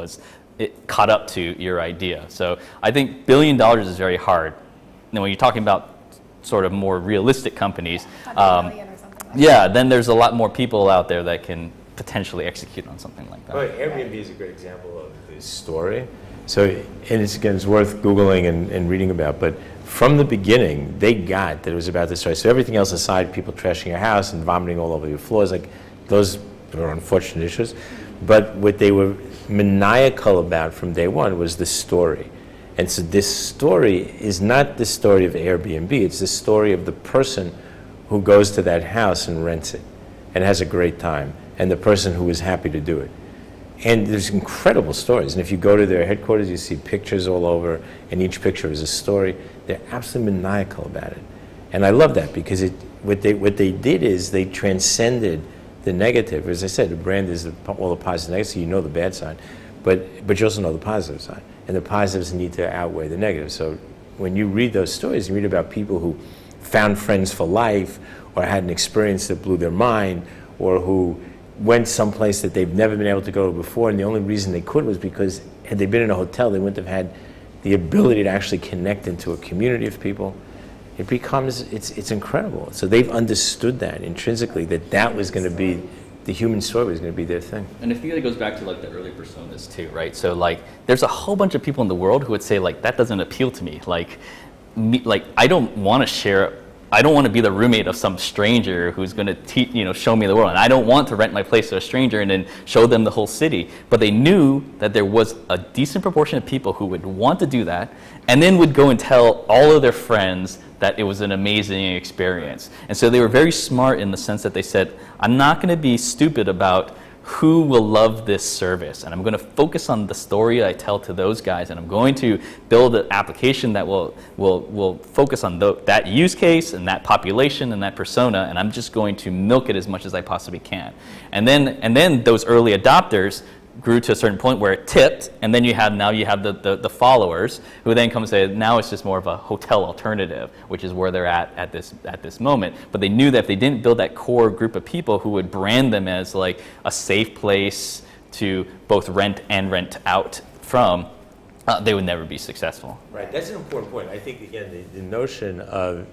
it caught up to your idea. So I think $1 billion is very hard. Now, when you're talking about sort of more realistic companies, then there's a lot more people out there that can potentially execute on something like that. Well, Airbnb is a great example of this story. So, and it's worth Googling and reading about, but from the beginning, they got that it was about this story. So everything else aside, people trashing your house and vomiting all over your floors, like those were unfortunate issues. But what they were maniacal about from day one was the story. And so this story is not the story of Airbnb, it's the story of the person who goes to that house and rents it and has a great time, and the person who is happy to do it. And there's incredible stories. And if you go to their headquarters, you see pictures all over, and each picture is a story. They're absolutely maniacal about it. And I love that, because what they did is they transcended the negative. As I said, the brand is all the positive and negative, so you know the bad side. But you also know the positive side. And the positives need to outweigh the negative. So when you read those stories, you read about people who found friends for life, or had an experience that blew their mind, or who went someplace that they've never been able to go to before, and the only reason they could was because had they been in a hotel, they wouldn't have had the ability to actually connect into a community of people. It becomes, it's incredible. So they've understood that intrinsically, that was going to be, the human story was going to be their thing. And I think that goes back to like the early personas too, right? So like, there's a whole bunch of people in the world who would say like, that doesn't appeal to me. Like I don't want to share. I don't want to be the roommate of some stranger who's going to show me the world. And I don't want to rent my place to a stranger and then show them the whole city. But they knew that there was a decent proportion of people who would want to do that, and then would go and tell all of their friends that it was an amazing experience. And so they were very smart in the sense that they said, I'm not going to be stupid about who will love this service, and I'm going to focus on the story I tell to those guys, and I'm going to build an application that will focus on that use case and that population and that persona, and I'm just going to milk it as much as I possibly can. And then those early adopters grew to a certain point where it tipped, and then you have the followers who then come and say, now it's just more of a hotel alternative, which is where they're at this moment. But they knew that if they didn't build that core group of people who would brand them as like a safe place to both rent and rent out from, they would never be successful. Right, that's an important point. I think, again, the notion of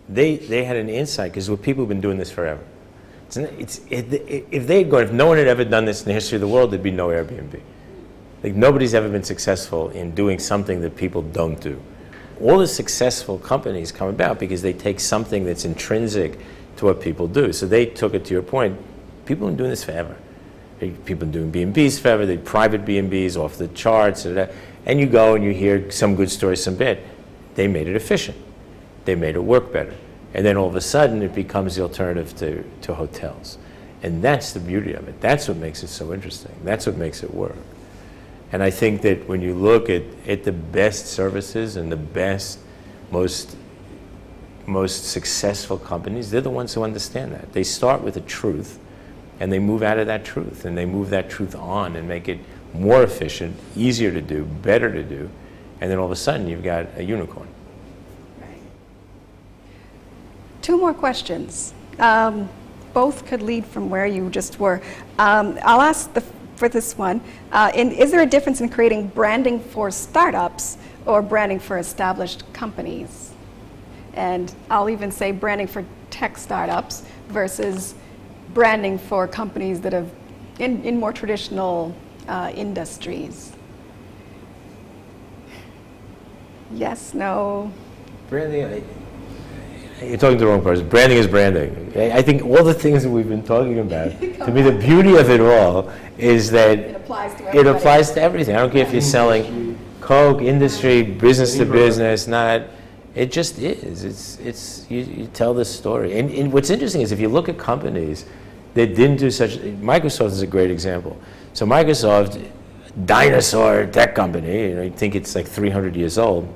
they had an insight, because people have been doing this forever. If no one had ever done this in the history of the world, there'd be no Airbnb. Like, nobody's ever been successful in doing something that people don't do. All the successful companies come about because they take something that's intrinsic to what people do. So they took it, to your point, people have been doing this forever. People have been doing B&Bs forever, they private B&Bs off the charts, and you go and you hear some good stories, some bad. They made it efficient. They made it work better. And then all of a sudden it becomes the alternative to hotels. And that's the beauty of it. That's what makes it so interesting. That's what makes it work. And I think that when you look at the best services and the best, most successful companies, they're the ones who understand that. They start with a truth, and they move out of that truth, and they move that truth on and make it more efficient, easier to do, better to do, and then all of a sudden you've got a unicorn. Right. 2 more questions. Both could lead from where you just were. I'll ask for this one. Is there a difference in creating branding for startups or branding for established companies? And I'll even say branding for tech startups versus branding for companies that have in more traditional industries. Yes, no? Branding, you're talking to the wrong person. Branding is branding. I think all the things that we've been talking about, to me, the beauty of it all is that It applies to everybody. it applies to everything. I don't care if you're selling Coke, industry, business to business, not. It just is. You tell this story. And what's interesting is if you look at companies that didn't do such, Microsoft is a great example. So Microsoft, dinosaur tech company, I think it's like 300 years old,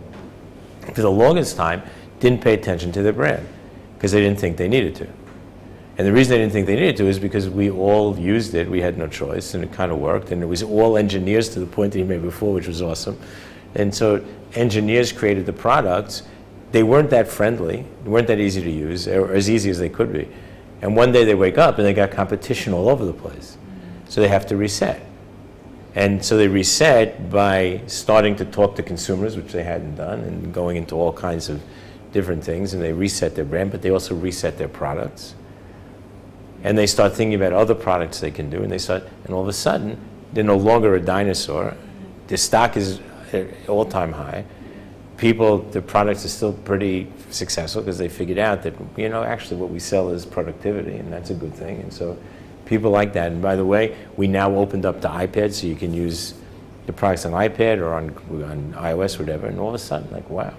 for the longest time, didn't pay attention to their brand because they didn't think they needed to. And the reason they didn't think they needed to is because we all used it, we had no choice, and it kind of worked, and it was all engineers to the point that you made before, which was awesome. And so engineers created the products. They weren't that friendly, they weren't that easy to use, or as easy as they could be. And one day they wake up and they got competition all over the place. So they have to reset. And so they reset by starting to talk to consumers, which they hadn't done, and going into all kinds of different things, and they reset their brand, but they also reset their products. And they start thinking about other products they can do, and all of a sudden, they're no longer a dinosaur. Their stock is at all-time high. The products are still pretty successful because they figured out that, actually what we sell is productivity, and that's a good thing. And so people like that. And by the way, we now opened up to iPad, so you can use the products on iPad or on iOS, whatever, and all of a sudden, like, wow.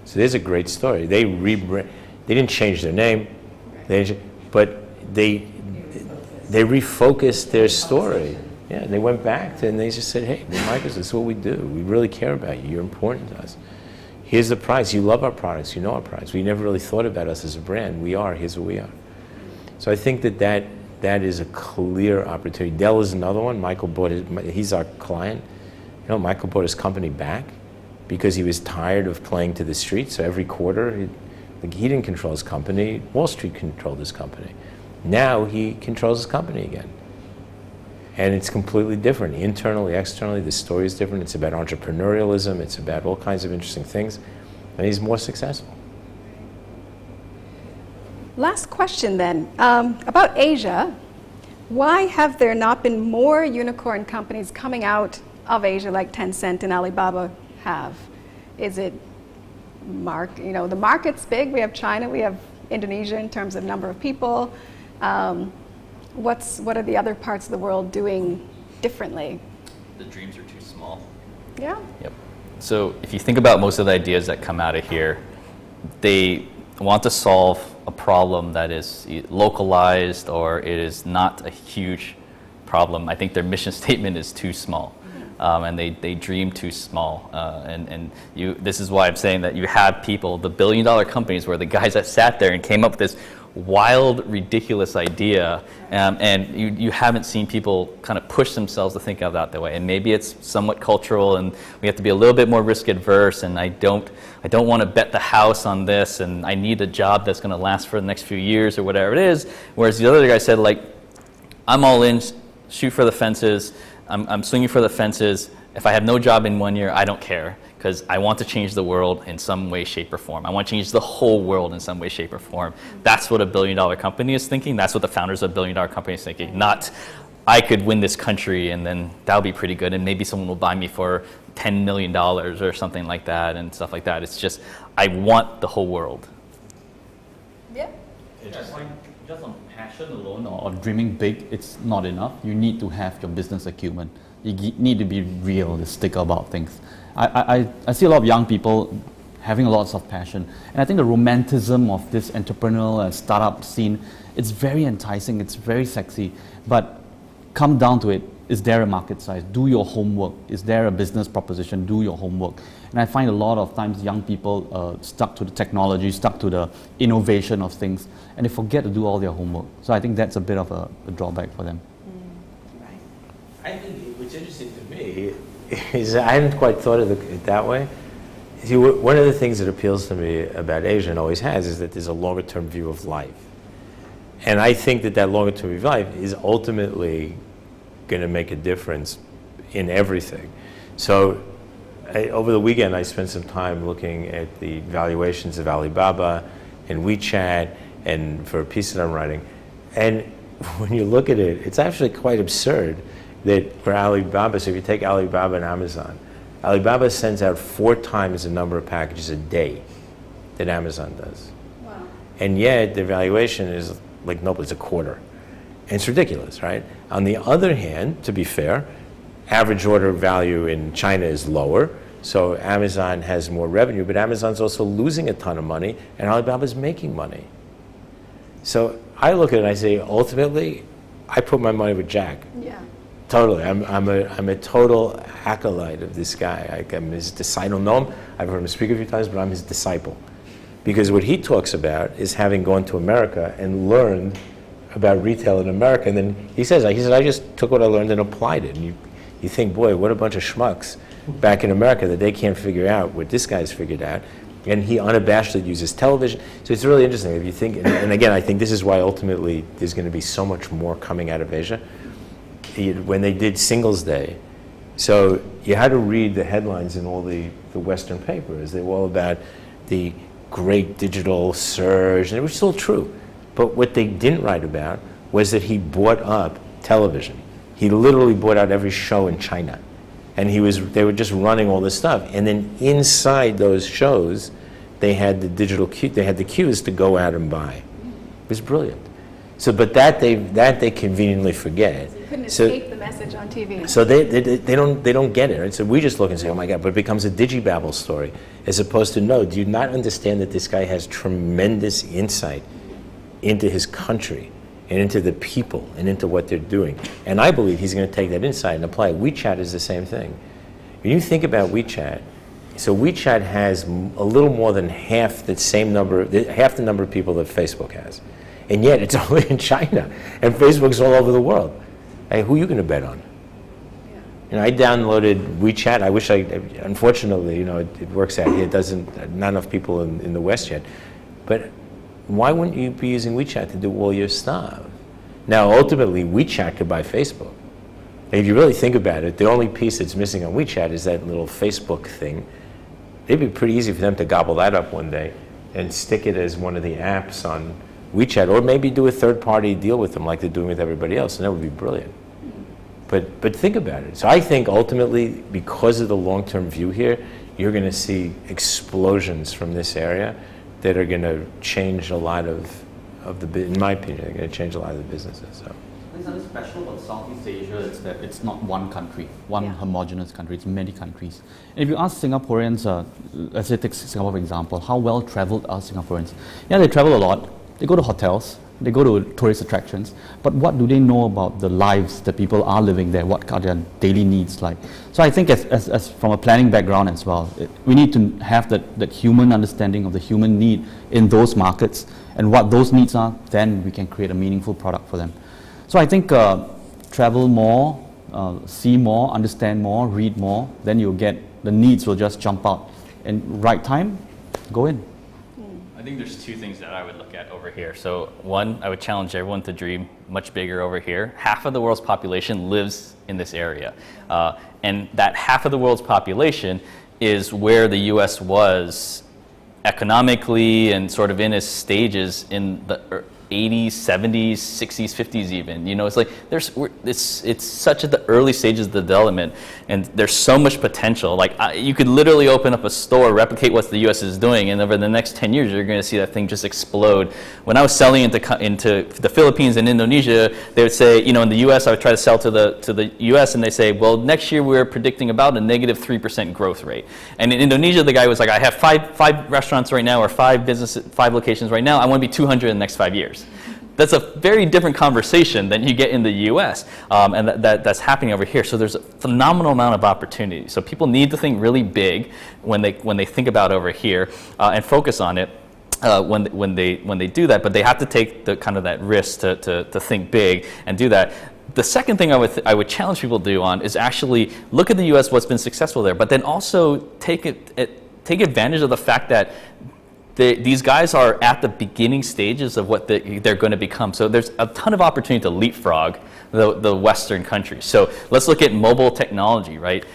So there's a great story. They didn't change their name, but they refocused their story. Yeah, they went back and they just said, hey, we're Microsoft, this is what we do. We really care about you. You're important to us. Here's the price. You love our products. You know our products. We never really thought about us as a brand. We are. Here's what we are. So I think that is a clear opportunity. Dell is another one. He's our client. Michael bought his company back because he was tired of playing to the street. So every quarter, he didn't control his company. Wall Street controlled his company. Now he controls his company again. And it's completely different. Internally, externally, the story is different. It's about entrepreneurialism. It's about all kinds of interesting things. And he's more successful. Last question then. About Asia, why have there not been more unicorn companies coming out of Asia like Tencent and Alibaba have? Is it the market's big? We have China, we have Indonesia in terms of number of people. What are the other parts of the world doing differently? The dreams are too small. Yeah. Yep. So if you think about most of the ideas that come out of here, they want to solve a problem that is localized or it is not a huge problem. I think their mission statement is too small. And they dream too small. This is why I'm saying that you have people, the billion-dollar companies, where the guys that sat there and came up with this wild, ridiculous idea, and you haven't seen people kind of push themselves to think of that way. And maybe it's somewhat cultural, and we have to be a little bit more risk-adverse. And I don't want to bet the house on this, and I need a job that's going to last for the next few years or whatever it is. Whereas the other guy said, I'm all in, shoot for the fences. I'm swinging for the fences. If I have no job in 1 year, I don't care, because I want to change the world in some way, shape, or form. I want to change the whole world in some way, shape, or form. That's what a billion-dollar company is thinking. That's what the founders of a billion-dollar company is thinking. Not, I could win this country and then that'll be pretty good and maybe someone will buy me for $10 million or something like that and stuff like that. It's just, I want the whole world. Yeah. Just on passion alone or dreaming big, it's not enough. You need to have your business acumen. You need to be realistic about things. I see a lot of young people having lots of passion, and I think the romanticism of this entrepreneurial and startup scene, it's very enticing, it's very sexy, but come down to it, is there a market size? Do your homework. Is there a business proposition? Do your homework. And I find a lot of times young people stuck to the technology, stuck to the innovation of things, and they forget to do all their homework. So I think that's a bit of a drawback for them. I think what's interesting to me is I hadn't quite thought of it that way. See, one of the things that appeals to me about Asia and always has is that there's a longer term view of life. And I think that that longer term view of life is ultimately going to make a difference in everything. So over the weekend, I spent some time looking at the valuations of Alibaba and WeChat and for a piece that I'm writing. And when you look at it, it's actually quite absurd that for Alibaba, so if you take Alibaba and Amazon, Alibaba sends out 4 times the number of packages a day that Amazon does. Wow. And yet their valuation is like, nope, it's a quarter. And it's ridiculous, right? On the other hand, to be fair, average order value in China is lower, so Amazon has more revenue, but Amazon's also losing a ton of money, and Alibaba's making money. So I look at it and I say, ultimately, I put my money with Jack. Yeah. Totally. I'm a total acolyte of this guy. I'm his disciple. I don't know him. I've heard him speak a few times, but I'm his disciple. Because what he talks about is having gone to America and learned about retail in America. And then he says, I just took what I learned and applied it. And you think, boy, what a bunch of schmucks back in America that they can't figure out what this guy's figured out. And he unabashedly uses television. So it's really interesting if you think, and again, I think this is why ultimately there's going to be so much more coming out of Asia. When they did Singles Day, so you had to read the headlines in all the Western papers. They were all about the great digital surge, and it was still true. But what they didn't write about was that he bought up television. He literally bought out every show in China. And they were just running all this stuff. And then inside those shows, they had the digital they had the cues to go out and buy. It was brilliant. So, but that they conveniently forget. You couldn't escape the message on TV. So they don't get it. Right? So we just look and say, oh my God, but it becomes a digibabble story, as opposed to, no, do you not understand that this guy has tremendous insight into his country and into the people and into what they're doing? And I believe he's going to take that insight and apply it. WeChat is the same thing. When you think about WeChat, so WeChat has a little more than half the number of people that Facebook has. And yet it's only in China, and Facebook's all over the world. Hey, who are you going to bet on? Yeah. You know, I downloaded WeChat. I wish unfortunately, it works out here. It doesn't, not enough people in the West yet. But why wouldn't you be using WeChat to do all your stuff? Now, ultimately, WeChat could buy Facebook. And if you really think about it, the only piece that's missing on WeChat is that little Facebook thing. It'd be pretty easy for them to gobble that up one day and stick it as one of the apps on WeChat, or maybe do a third-party deal with them like they're doing with everybody else, and that would be brilliant. But think about it. So I think ultimately, because of the long-term view here, you're going to see explosions from this area that are going to change a lot of in my opinion, they're going to change a lot of the businesses. So. There's something special about Southeast Asia is that it's not one country, one homogeneous country, it's many countries. And if you ask Singaporeans, let's say take Singapore for example, how well traveled are Singaporeans? Yeah, they travel a lot. They go to hotels, they go to tourist attractions, but what do they know about the lives that people are living there? What are their daily needs like? So I think as from a planning background as well, we need to have that human understanding of the human need in those markets and what those needs are, then we can create a meaningful product for them. So I think travel more, see more, understand more, read more, then you'll get, the needs will just jump out. And right time, go in. I think there's two things that I would look at over here. So one, I would challenge everyone to dream much bigger over here. Half of the world's population lives in this area. And that half of the world's population is where the US was economically and sort of in its stages in the 80s, 70s, 60s, 50s even. You know, it's like it's such at the early stages of the development, and there's so much potential. Like you could literally open up a store, replicate what the U.S. is doing, and over the next 10 years, you're going to see that thing just explode. When I was selling into the Philippines and Indonesia, they would say, you know, in the U.S. I would try to sell to the U.S. and they say, well, next year we're predicting about a negative 3% growth rate. And in Indonesia, the guy was like, I have five restaurants right now, or five locations right now. I want to be 200 in the next 5 years. That's a very different conversation than you get in the U.S. And that's happening over here. So there's a phenomenal amount of opportunity. So people need to think really big when they think about over here and focus on it when they do that. But they have to take the kind of that risk to think big and do that. The second thing I would challenge people to do on is actually look at the U.S. what's been successful there, but then also take advantage of the fact that these guys are at the beginning stages of what they're going to become. So there's a ton of opportunity to leapfrog the Western countries. So let's look at mobile technology, right?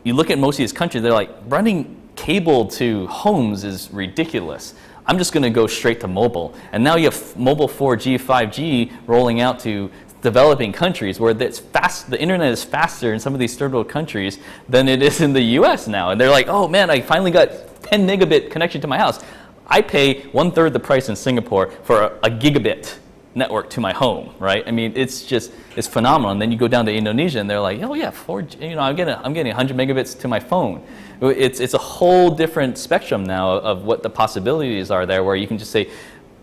You look at most of these countries, they're like, running cable to homes is ridiculous. I'm just going to go straight to mobile. And now you have mobile 4G, 5G rolling out to developing countries where the internet is faster in some of these third world countries than it is in the US now. And they're like, oh man, I finally got 10 megabit connection to my house. I pay 1/3 the price in Singapore for a gigabit network to my home, right? I mean, it's phenomenal. And then you go down to Indonesia and they're like, oh yeah, 4G, you know, I'm getting 100 megabits to my phone. It's a whole different spectrum now of what the possibilities are there, where you can just say,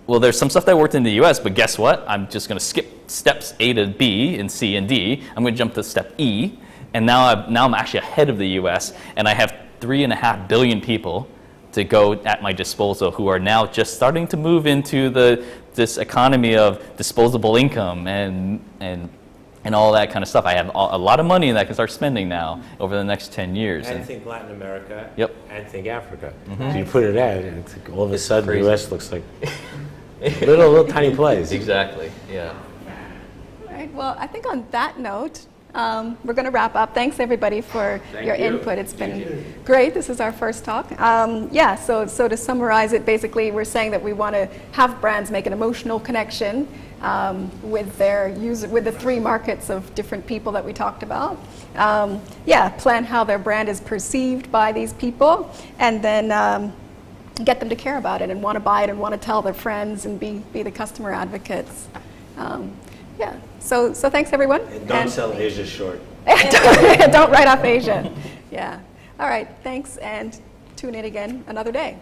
well, there's some stuff that worked in the US, but guess what? I'm just going to skip steps A to B and C and D. I'm going to jump to step E. And now I'm actually ahead of the US, and I have 3.5 billion people to go at my disposal who are now just starting to move into this economy of disposable income and all that kind of stuff. I have a lot of money that I can start spending now over the next 10 years. And think Latin America. Yep. And think Africa. Mm-hmm. So you put it at, and it's like all of a sudden the U.S. looks like little tiny place. Exactly. Yeah. All right. Well, I think on that note, we're going to wrap up. Thanks everybody for your input. It's been great. This is our first talk. So to summarize it, basically we're saying that we want to have brands make an emotional connection with their user, with the three markets of different people that we talked about. Plan how their brand is perceived by these people, and then get them to care about it and want to buy it and want to tell their friends and be the customer advocates. So thanks everyone. And don't sell Asia short. Don't write off Asia. Yeah. All right. Thanks, and tune in again another day.